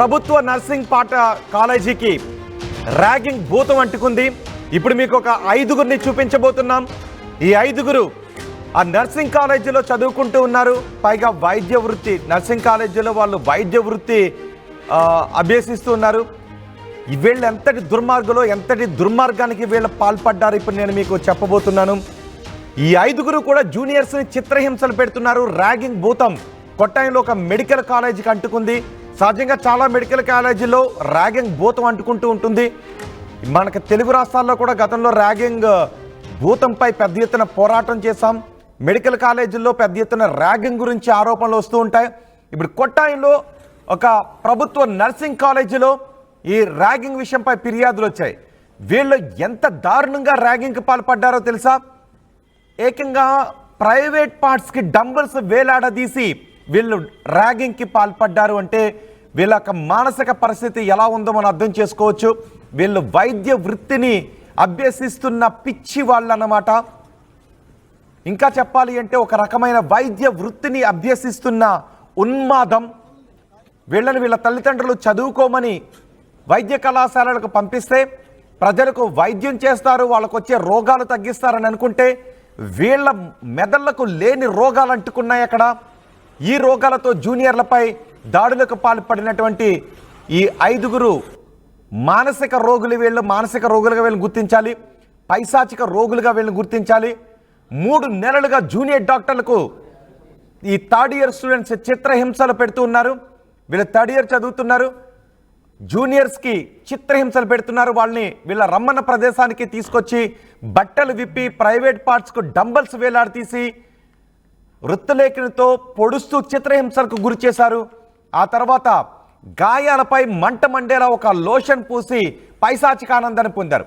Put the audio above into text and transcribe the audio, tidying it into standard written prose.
ప్రభుత్వ నర్సింగ్ పాఠ కాలేజీకి ర్యాగింగ్ భూతం అంటుకుంది. ఇప్పుడు మీకు ఒక ఐదుగురిని చూపించబోతున్నాం. ఈ ఐదుగురు ఆ నర్సింగ్ కాలేజీలో చదువుకుంటూ ఉన్నారు. పైగా వైద్య వృత్తి, నర్సింగ్ కాలేజీలో వాళ్ళు వైద్య వృత్తి అభ్యసిస్తూ ఉన్నారు. వీళ్ళు ఎంతటి దుర్మార్గులో, ఎంతటి దుర్మార్గానికి వీళ్ళు పాల్పడ్డారు ఇప్పుడు నేను మీకు చెప్పబోతున్నాను. ఈ ఐదుగురు కూడా జూనియర్స్ని చిత్రహింసలు పెడుతున్నారు. ర్యాగింగ్ భూతం కొట్టాయంలో ఒక మెడికల్ కాలేజీకి అంటుకుంది. సహజంగా చాలా మెడికల్ కాలేజీలో ర్యాగింగ్ భూతం అంటుకుంటూ ఉంటుంది. మనకు తెలుగు రాష్ట్రాల్లో కూడా గతంలో ర్యాగింగ్ భూతంపై పెద్ద ఎత్తున పోరాటం చేశాం. మెడికల్ కాలేజీల్లో పెద్ద ఎత్తున ర్యాగింగ్ గురించి ఆరోపణలు వస్తూ ఉంటాయి. ఇప్పుడు కొట్టాయంలో ఒక ప్రభుత్వ నర్సింగ్ కాలేజీలో ఈ ర్యాగింగ్ విషయంపై ఫిర్యాదులు వచ్చాయి. వీళ్ళు ఎంత దారుణంగా ర్యాగింగ్కి పాల్పడ్డారో తెలుసా? ఏకంగా ప్రైవేట్ పార్ట్స్కి డంబల్స్ వేలాడదీసి వీళ్ళు ర్యాగింగ్కి పాల్పడ్డారు అంటే వీళ్ళ మానసిక పరిస్థితి ఎలా ఉందో మనం అర్థం చేసుకోవచ్చు. వీళ్ళు వైద్య వృత్తిని అభ్యసిస్తున్న పిచ్చి వాళ్ళు అన్నమాట. ఇంకా చెప్పాలి అంటే ఒక రకమైన వైద్య వృత్తిని అభ్యసిస్తున్న ఉన్మాదం. వీళ్ళ తల్లిదండ్రులు చదువుకోమని వైద్య కళాశాలలకు పంపిస్తే ప్రజలకు వైద్యం చేస్తారు, వాళ్ళకు వచ్చే రోగాలు తగ్గిస్తారని అనుకుంటే వీళ్ళ మెదళ్లకు లేని రోగాలు అంటుకున్నాయి అక్కడ. ఈ రోగాలతో జూనియర్లపై దాడులకు పాల్పడినటువంటి ఈ ఐదుగురు మానసిక రోగులు. వీళ్ళు మానసిక రోగులుగా వీళ్ళని గుర్తించాలి, పైశాచిక రోగులుగా వీళ్ళని గుర్తించాలి. 3 నెలలుగా జూనియర్ డాక్టర్లకు ఈ థర్డ్ ఇయర్ స్టూడెంట్స్ చిత్రహింసలు పెడుతూ ఉన్నారు. వీళ్ళు థర్డ్ ఇయర్ చదువుతున్నారు. జూనియర్స్కి చిత్రహింసలు పెడుతున్నారు. వాళ్ళని వీళ్ళ రమ్మన్న ప్రదేశానికి తీసుకొచ్చి బట్టలు విప్పి ప్రైవేట్ పార్ట్స్కు డంబల్స్ వేలాడతీసి వృత్తలేఖనితో పొడుస్తూ చిత్రహింసలకు గురి చేశారు. ఆ తర్వాత గాయాలపై మంట మండేలా ఒక లోషన్ పూసి పైశాచిక ఆనందాన్ని పొందారు.